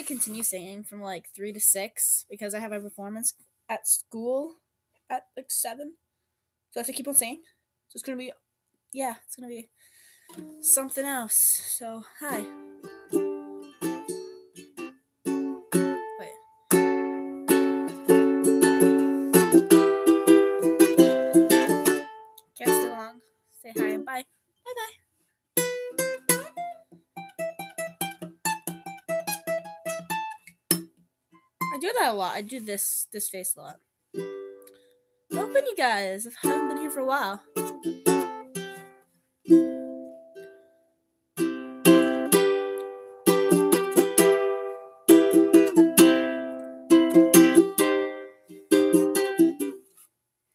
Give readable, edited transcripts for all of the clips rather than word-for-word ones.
like continue singing from like 3 to 6 because I have a performance at school at like 7. So I have to keep on singing. So it's gonna be, yeah, it's gonna be something else. So hi. Wait. Can't stay long. Say hi and bye. Bye bye. I do that a lot. I do this face a lot. Welcome, you guys. I haven't been here for a while.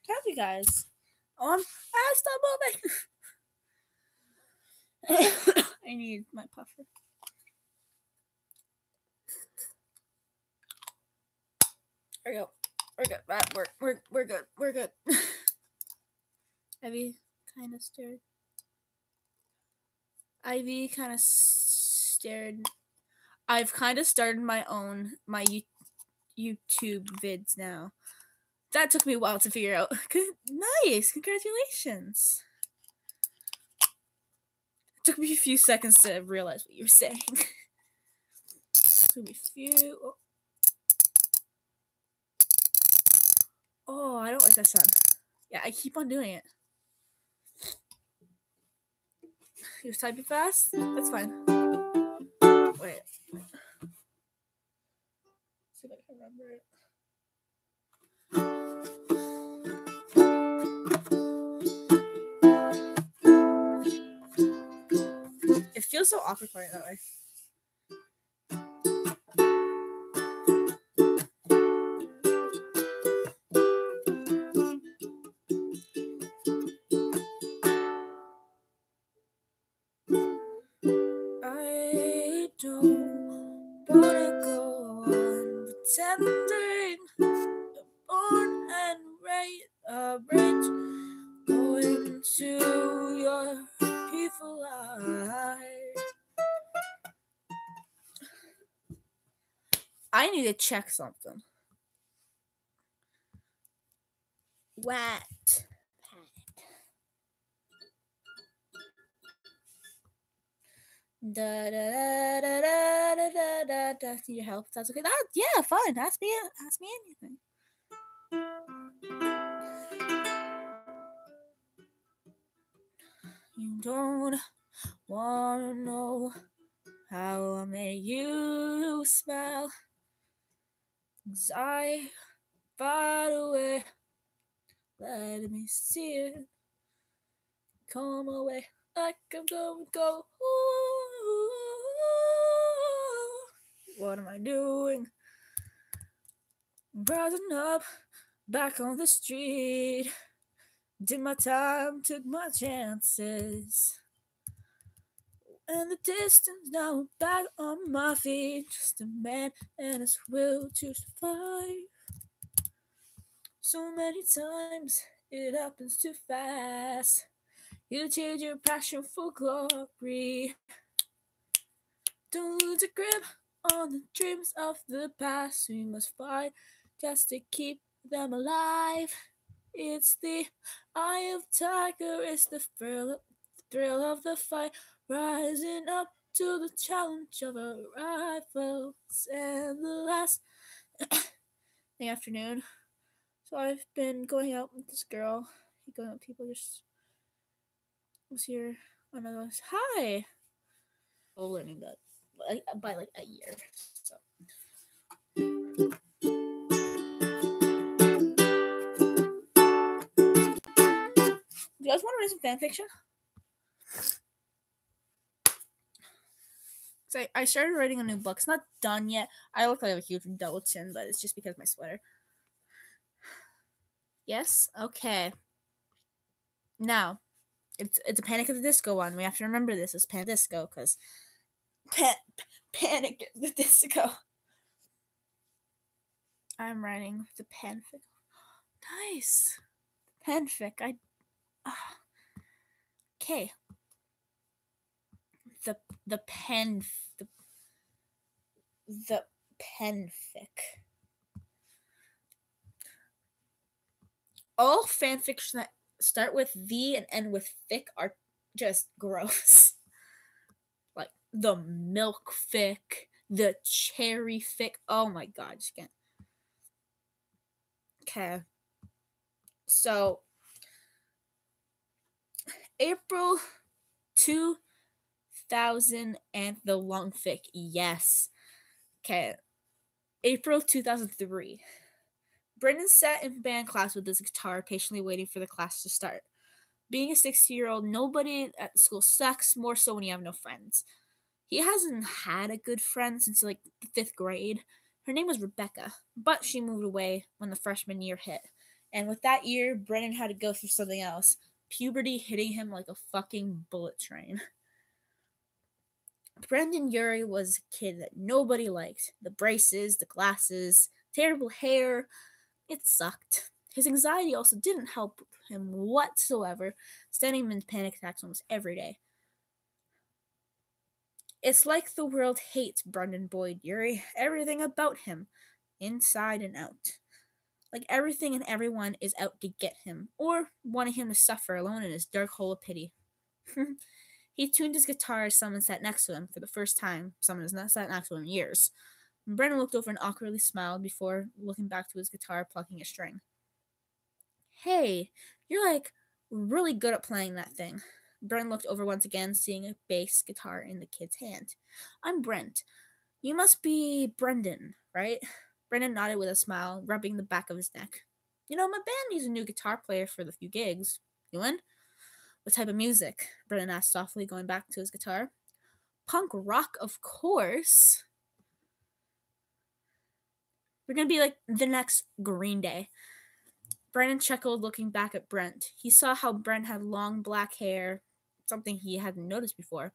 How's you guys? Oh, stop moving. I need my puffer. There we go. We're good. We're good. We're good. Ivy kind of stared. Ivy kind of stared. I've kind of started my YouTube vids now. That took me a while to figure out. Nice, congratulations. It took me a few seconds to realize what you were saying. Took me a few. Oh, I don't like that sound. Yeah, I keep on doing it. He was typing fast? That's fine. Wait. See if I can remember it. It feels so awkward playing that way. I don't wanna go on pretending born and raised going to your peaceful life. I need to check something. Wet. Da da da da da da da da. Need your help? That's okay. Yeah, fine. Ask me anything. You don't wanna know how I made you smile, 'cause I far away. Let me see it come away like I'm going to go. Ooh, what am I doing? Rising up back on the street. Did my time, took my chances. And the distance, now I'm back on my feet. Just a man and his will to survive. So many times it happens too fast. You trade your passion for glory. Don't lose a grip on the dreams of the past. We must fight just to keep them alive. It's the eye of tiger, it's the thrill of the fight. Rising up to the challenge of our rivals. And the last the afternoon. So I've been going out with this girl. Going out with people, just was here. Another was hi. Oh, learning that by like a year. So. Do you guys want to read some fan fiction? So I started writing a new book. It's not done yet. I look like I have a huge double chin, but it's just because of my sweater. Yes? Okay. Now, it's a Panic at the Disco one. We have to remember this as Panic Disco, because Panic at the Disco. I'm writing the fanfic. Nice. Fanfic. Okay. The Penfic. All fanfiction that start with V and end with fic are just gross. Like the milk fic, the cherry fic. Oh my god, just can't. Okay. So April 2000 and the long fic. Yes. Okay. April 2003. Brendan sat in band class with his guitar, patiently waiting for the class to start. Being a 60-year-old, nobody at school sucks, more so when you have no friends. He hasn't had a good friend since like the 5th grade. Her name was Rebecca, but she moved away when the freshman year hit. And with that year, Brendan had to go through something else. Puberty hitting him like a fucking bullet train. Brendan Urie was a kid that nobody liked. The braces, the glasses, terrible hair. It sucked. His anxiety also didn't help him whatsoever, sending him in panic attacks almost every day. It's like the world hates Brendan Boyd Urie, everything about him, inside and out. Like everything and everyone is out to get him, or wanting him to suffer alone in his dark hole of pity. He tuned his guitar as someone sat next to him for the first time. Someone has not sat next to him in years. Brendan looked over and awkwardly smiled before looking back to his guitar, plucking a string. Hey, you're like really good at playing that thing. Brent looked over once again, seeing a bass guitar in the kid's hand. I'm Brent. You must be Brendan, right? Brendan nodded with a smile, rubbing the back of his neck. You know, my band needs a new guitar player for the few gigs. You in? What type of music? Brendan asked softly, going back to his guitar. Punk rock, of course. We're gonna be like the next Green Day. Brendan chuckled, looking back at Brent. He saw how Brent had long black hair, something he hadn't noticed before.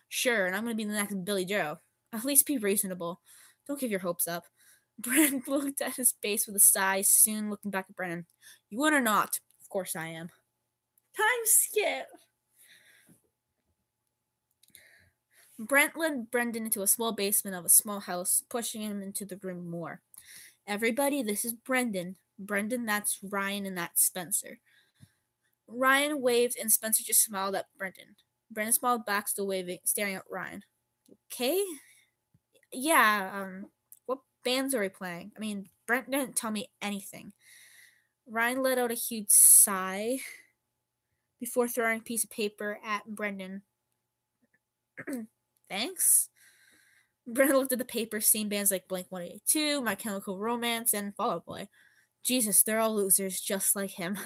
Sure, and I'm gonna be the next Billy Joe. At least be reasonable. Don't give your hopes up. Brent looked at his face with a sigh, soon looking back at Brennan. You would or not? Of course I am. Time skip. Brent led Brendan into a small basement of a small house, pushing him into the room more. Everybody, this is Brendan. Brendan, that's Ryan, and that's Spencer. Ryan waved, and Spencer just smiled at Brendan. Brendan smiled back, still waving, staring at Ryan. Okay? Yeah, what bands are we playing? I mean, Brent didn't tell me anything. Ryan let out a huge sigh before throwing a piece of paper at Brendan. Thanks? Brendan looked at the paper, seeing bands like Blink-182, My Chemical Romance, and Fall Out Boy. Jesus, they're all losers, just like him.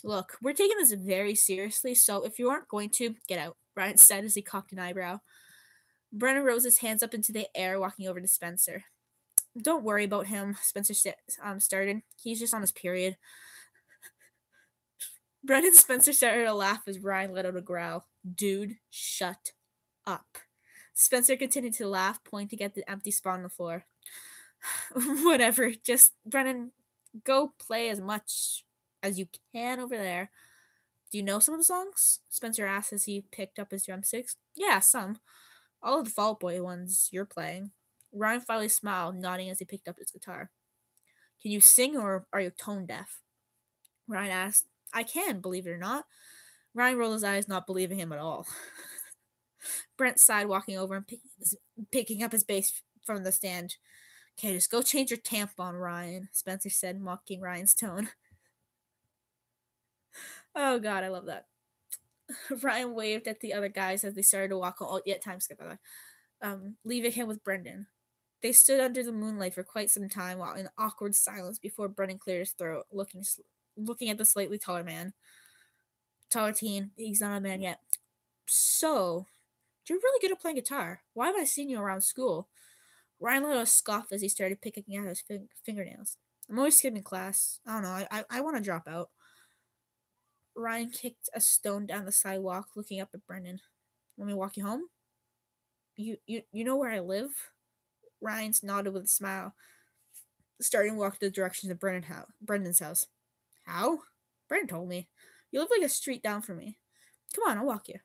Look, we're taking this very seriously, so if you aren't going to, get out, Ryan said as he cocked an eyebrow. Brennan rose his hands up into the air, walking over to Spencer. Don't worry about him, Spencer started. He's just on his period. Brennan and Spencer started to laugh as Ryan let out a growl. Dude, shut up. Spencer continued to laugh, pointing at the empty spot on the floor. Whatever, just, Brennan, go play as much as you can over there. Do you know some of the songs? Spencer asked as he picked up his drumsticks. Yeah, some. All of the Fall Out Boy ones you're playing. Ryan finally smiled, nodding as he picked up his guitar. Can you sing or are you tone deaf? Ryan asked. I can, believe it or not. Ryan rolled his eyes, not believing him at all. Brent sighed, walking over and picking up his bass from the stand. Okay, just go change your tampon, Ryan, Spencer said, mocking Ryan's tone. Oh god, I love that. Ryan waved at the other guys as they started to walk home. Oh, yeah, time skip, by the way. Leaving him with Brendan. They stood under the moonlight for quite some time while in awkward silence before Brendan cleared his throat, looking at the slightly taller man. Taller teen, he's not a man yet. So, you're really good at playing guitar. Why haven't I seen you around school? Ryan let out a scoff as he started picking at his fingernails. I'm always skipping class. I don't know, I want to drop out. Ryan kicked a stone down the sidewalk, looking up at Brendan. Want me to walk you home? You know where I live? Ryan nodded with a smile, starting to walk the direction of Brendan's house. How? Brendan told me. You live like a street down from me. Come on, I'll walk you.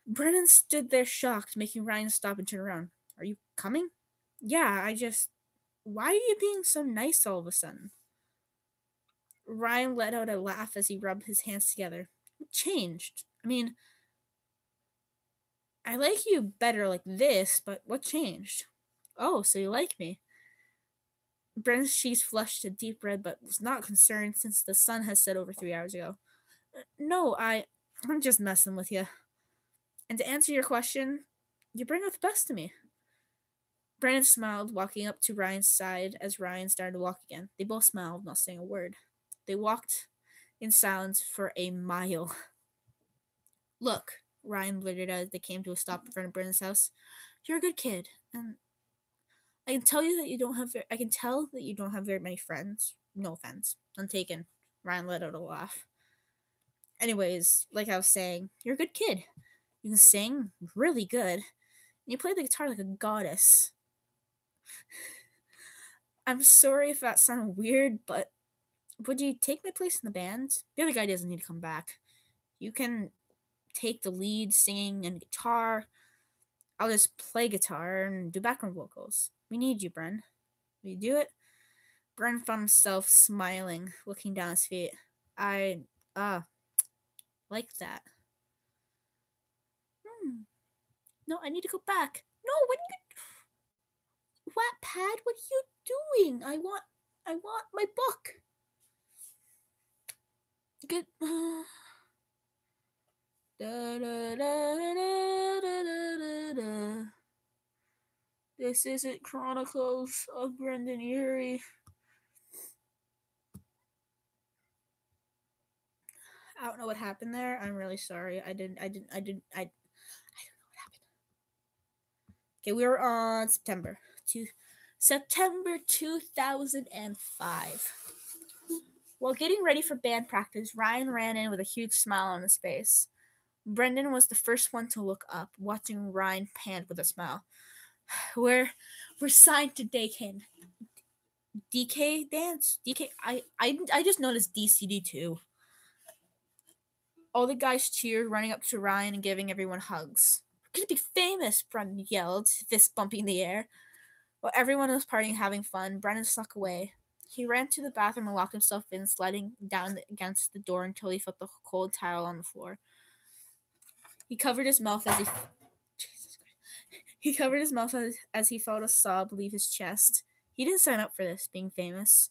Brendan stood there shocked, making Ryan stop and turn around. Are you coming? Yeah, why are you being so nice all of a sudden? Ryan let out a laugh as he rubbed his hands together. What changed? I mean, I like you better like this, but what changed? Oh, so you like me. Brenna's cheeks flushed a deep red, but was not concerned since the sun had set over 3 hours ago. No, I'm just messing with you. And to answer your question, you bring out the best of me. Brennan smiled, walking up to Ryan's side as Ryan started to walk again. They both smiled, not saying a word. They walked in silence for a mile. Look, Ryan blurted out as they came to a stop in front of Brennan's house. You're a good kid, and I can tell that you don't have very many friends. No offense. Untaken. Ryan let out a laugh. Anyways, like I was saying, you're a good kid. You can sing really good. And you play the guitar like a goddess. I'm sorry if that sounded weird, but would you take my place in the band? The other guy doesn't need to come back. You can take the lead singing and guitar. I'll just play guitar and do background vocals. We need you, Bren. Will you do it? Bren found himself smiling, looking down his feet. I, like that. No, I need to go back. No, what are you... Wattpad, what are you doing? I want my book. Good. This isn't Chronicles of Brendan Urie. I don't know what happened there. I'm really sorry. I don't know what happened. Okay, we were on September 2005. While getting ready for band practice, Ryan ran in with a huge smile on his face. Brendan was the first one to look up, watching Ryan pant with a smile. We're signed to Daykin. DK dance? DK? I just noticed DCD2. All the guys cheered, running up to Ryan and giving everyone hugs. We're gonna be famous, Brendan yelled, fist bumping the air. While everyone was partying, having fun, Brendan snuck away. He ran to the bathroom and locked himself in, sliding down against the door until he felt the cold towel on the floor. He covered his mouth as he felt a sob leave his chest. He didn't sign up for this, being famous.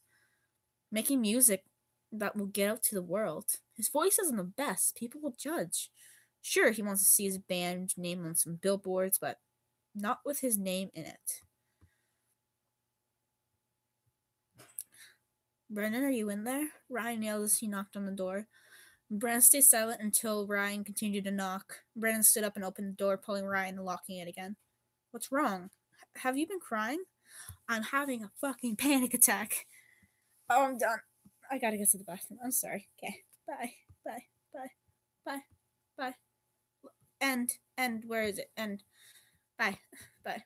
Making music that will get out to the world. His voice isn't the best. People will judge. Sure, he wants to see his band name on some billboards, but not with his name in it. Brendan, are you in there? Ryan yelled as he knocked on the door. Brennan stayed silent until Ryan continued to knock. Brennan stood up and opened the door, pulling Ryan and locking it again. What's wrong? Have you been crying? I'm having a fucking panic attack. Oh, I'm done. I gotta get to the bathroom. I'm sorry. Okay. Bye. Bye. Bye. Bye. Bye. And where is it? And bye. Bye.